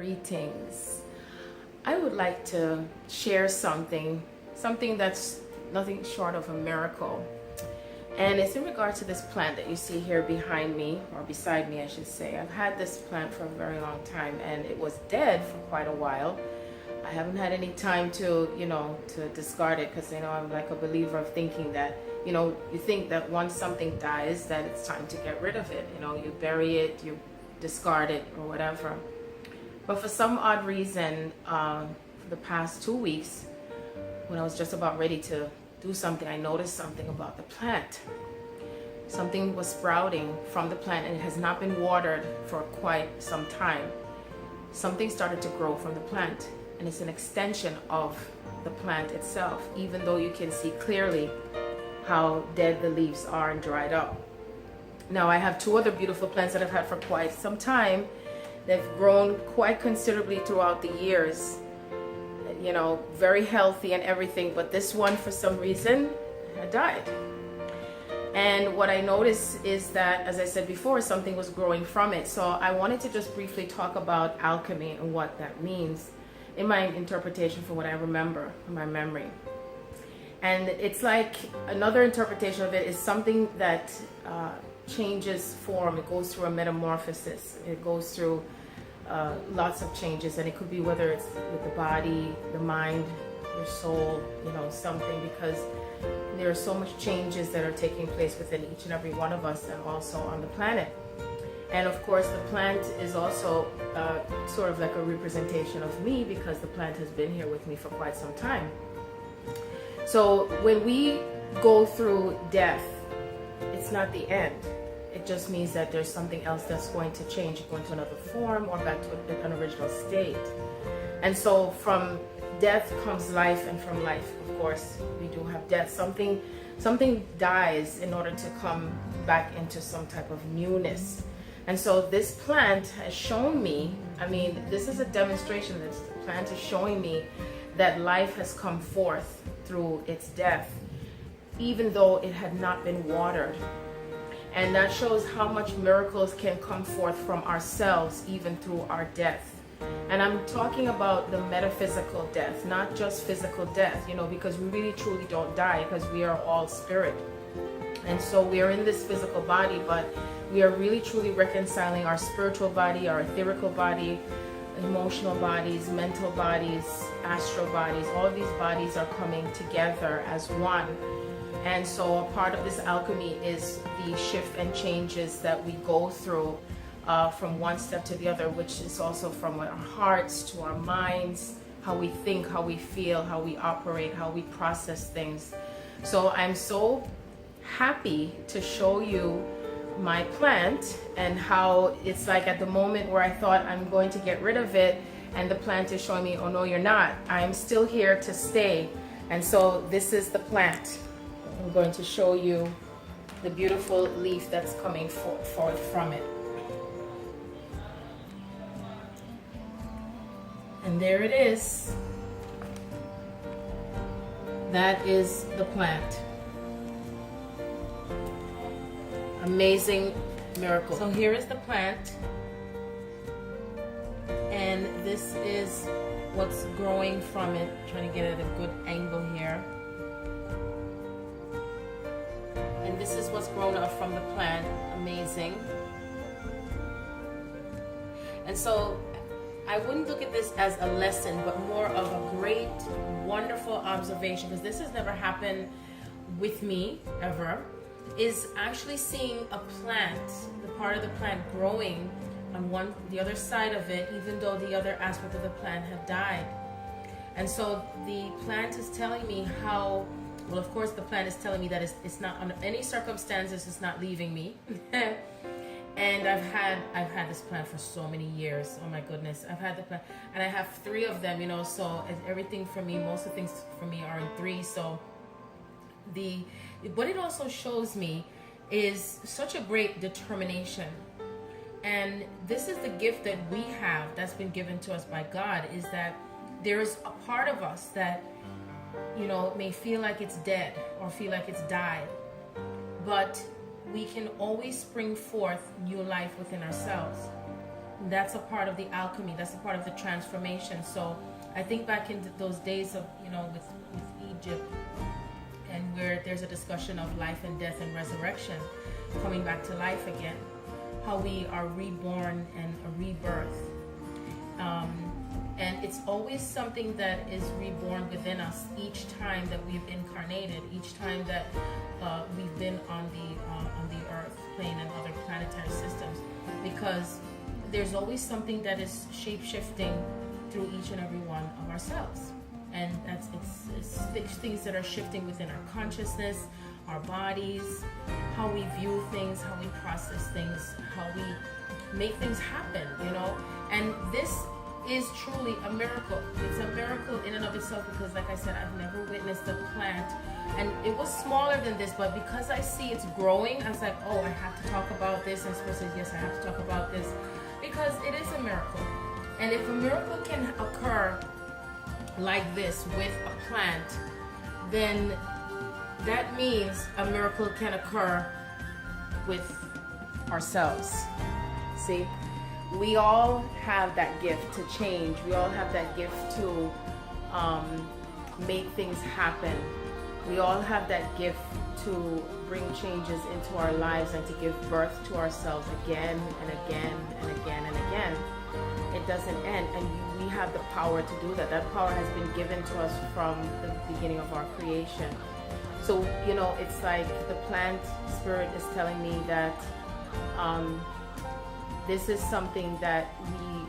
Greetings. I would like to share something that's nothing short of a miracle. And it's in regard to this plant that you see here behind me, or beside me I should say. I've had this plant for a very long time and it was dead for quite a while. I haven't had any time to discard it, because I'm like a believer of thinking that, you think that once something dies that it's time to get rid of it. You bury it, you discard it or whatever. But for some odd reason, for the past 2 weeks, when I was just about ready to do something, I noticed something about the plant. Something was sprouting from the plant and it has not been watered for quite some time. Something started to grow from the plant, and it's an extension of the plant itself, even though you can see clearly how dead the leaves are and dried up. Now I have 2 other beautiful plants that I've had for quite some time. They've grown quite considerably throughout the years, very healthy and everything, but this one for some reason had died. And what I noticed is that, as I said before, something was growing from it. So I wanted to just briefly talk about alchemy and what that means in my interpretation, for what I remember in my memory. And it's like another interpretation of it is something that changes form. It goes through a metamorphosis. It goes through lots of changes, and it could be whether it's with the body, the mind, your soul, something, because there are so much changes that are taking place within each and every one of us, and also on the planet. And of course the plant is also sort of like a representation of me, because the plant has been here with me for quite some time. So when we go through death, it's not the end. It just means that there's something else that's going to change, go into another form or back to an original state. And so from death comes life, and from life, of course, we do have death. Something dies in order to come back into some type of newness. And so this plant has shown me, this is a demonstration. This plant is showing me that life has come forth through its death, even though it had not been watered. And that shows how much miracles can come forth from ourselves even through our death. And I'm talking about the metaphysical death, not just physical death, because we really truly don't die, because we are all spirit. And so we are in this physical body, but we are really truly reconciling our spiritual body, our etherical body, emotional bodies, mental bodies, astral bodies. All of these bodies are coming together as one. And so a part of this alchemy is the shift and changes that we go through from one step to the other, which is also from our hearts to our minds, how we think, how we feel, how we operate, how we process things. So I'm so happy to show you my plant, and how it's like at the moment where I thought I'm going to get rid of it, and the plant is showing me, oh no, you're not. I'm still here to stay. And so this is the plant. I'm going to show you the beautiful leaf that's coming forth from it. And there it is. That is the plant. Amazing miracle. So here is the plant, and this is what's growing from it. I'm trying to get at a good angle here. And this is what's grown up from the plant. Amazing. And so I wouldn't look at this as a lesson, but more of a great, wonderful observation, because this has never happened with me ever, is actually seeing a plant, the part of the plant growing on the other side of it, even though the other aspect of the plant had died. And so the plant is telling me how, well, of course the plant is telling me that it's not, under any circumstances, it's not leaving me. And I've had this plant for so many years. Oh my goodness, I've had the plant, and I have 3 of them, so everything for me, most of the things for me are in 3. So what it also shows me is such a great determination. And this is the gift that we have, that's been given to us by God, is that there's a part of us that, may feel like it's dead or feel like it's died. But we can always spring forth new life within ourselves. That's a part of the alchemy. That's a part of the transformation. So I think back in those days of, with Egypt, and where there's a discussion of life and death and resurrection, coming back to life again, how we are reborn and a rebirth. And it's always something that is reborn within us each time that we've incarnated, each time that we've been on the earth plane and other planetary systems, because there's always something that is shape-shifting through each and every one of ourselves. And it's things that are shifting within our consciousness, our bodies, how we view things, how we process things, how we make things happen, And this is truly a miracle. It's a miracle in and of itself, because like I said, I've never witnessed a plant, and it was smaller than this, but because I see it's growing, I was like, oh, I have to talk about this. And Spirit says, yes, I have to talk about this, because it is a miracle. And if a miracle can occur like this with a plant, then that means a miracle can occur with ourselves. See, we all have that gift to change. We all have that gift to make things happen. We all have that gift to bring changes into our lives and to give birth to ourselves again and again and again and again. It doesn't end, and we have the power to do that. That power has been given to us from the beginning of our creation. So, it's like the plant spirit is telling me that this is something that we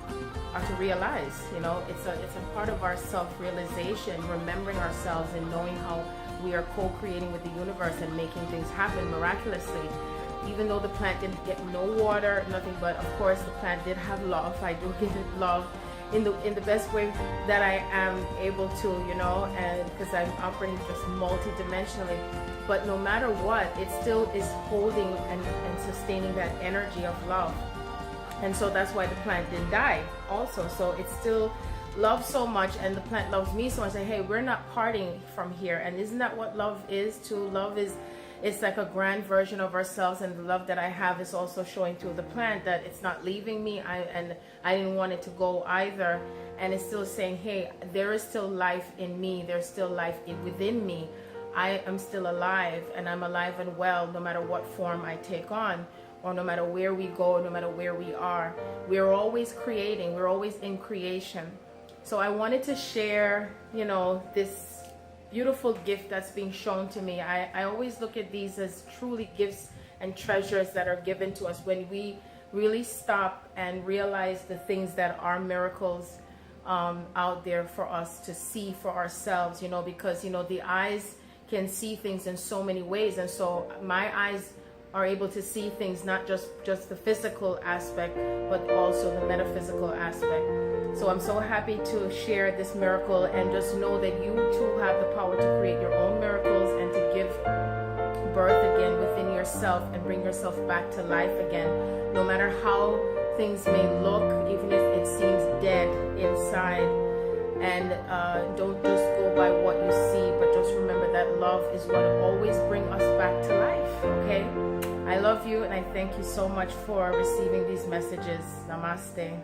are to realize. It's a part of our self-realization, remembering ourselves and knowing how we are co-creating with the universe and making things happen miraculously. Even though the plant didn't get no water, nothing, but of course the plant did have love. I do give it love in the best way that I am able to, and because I'm operating just multi-dimensionally. But no matter what, it still is holding and sustaining that energy of love. And so that's why the plant didn't die also. So it's still loved so much, and the plant loves me so much. Say, hey, we're not parting from here. And isn't that what love is too? Love is, it's like a grand version of ourselves, and the love that I have is also showing to the plant that it's not leaving me, and I didn't want it to go either. And it's still saying, hey, there is still life in me. There's still life within me. I am still alive, and I'm alive and well, no matter what form I take on, or no matter where we go, no matter where we are. We're always creating. We're always in creation. So I wanted to share, this beautiful gift that's being shown to me. I always look at these as truly gifts and treasures that are given to us when we really stop and realize the things that are miracles out there for us to see for ourselves, because, the eyes can see things in so many ways. And so my eyes are able to see things, not just the physical aspect, but also the metaphysical aspect. So I'm so happy to share this miracle, and just know that you too have the power to create your own miracles and to give birth again within yourself and bring yourself back to life again. No matter how things may look, even if it seems dead inside. And don't just go by what you see, but just remember that love is what will always bring us back to life, okay? I love you, and I thank you so much for receiving these messages. Namaste.